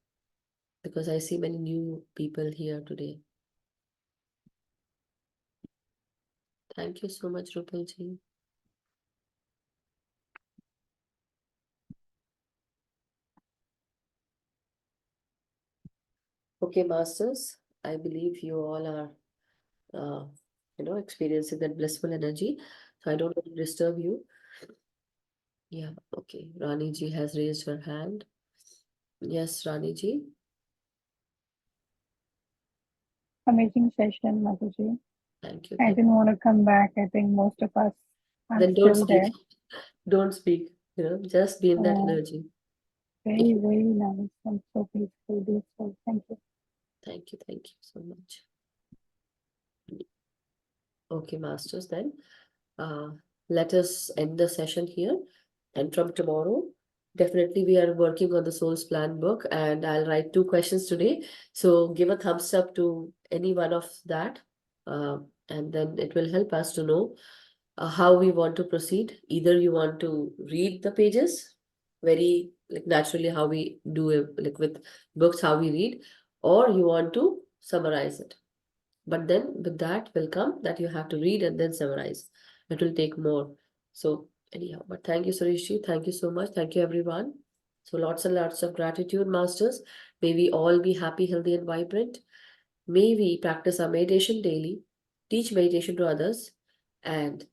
S1: because I see many new people here today. Thank you so much, Rupal ji. Okay, Masters, I believe you all are, experiencing that blissful energy. So I don't want to disturb you. Yeah, okay. Rani ji has raised her hand. Yes, Rani ji.
S5: Amazing session, Madhuji.
S1: Thank you.
S5: I didn't want to come back. I think most of us are
S1: Then don't
S5: still
S1: speak.
S5: there.
S1: Don't speak. Just be in that energy.
S5: Very, very nice and so peaceful, blissful. Thank you.
S1: Thank you so much. Okay, Masters, then let us end the session here. And from tomorrow, definitely we are working on the Soul's Plan book, and I'll write 2 questions today. So give a thumbs up to any one of that, and then it will help us to know how we want to proceed. Either you want to read the pages very like naturally, how we do it, like with books, how we read, or you want to summarize it. But then with that will come that you have to read and then summarize. It will take more. So anyhow, but thank you, Surishi. Thank you so much. Thank you, everyone. So lots and lots of gratitude, Masters. May we all be happy, healthy, and vibrant. May we practice our meditation daily, teach meditation to others, and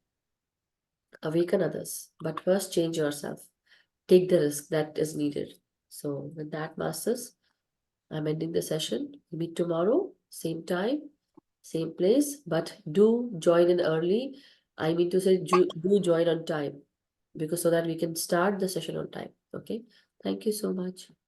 S1: awaken others. But first, change yourself. Take the risk that is needed. So with that, Masters, I'm ending the session. We meet tomorrow, same time, same place, but do join in early. I mean to say, do join on time, because so that we can start the session on time. Okay. Thank you so much.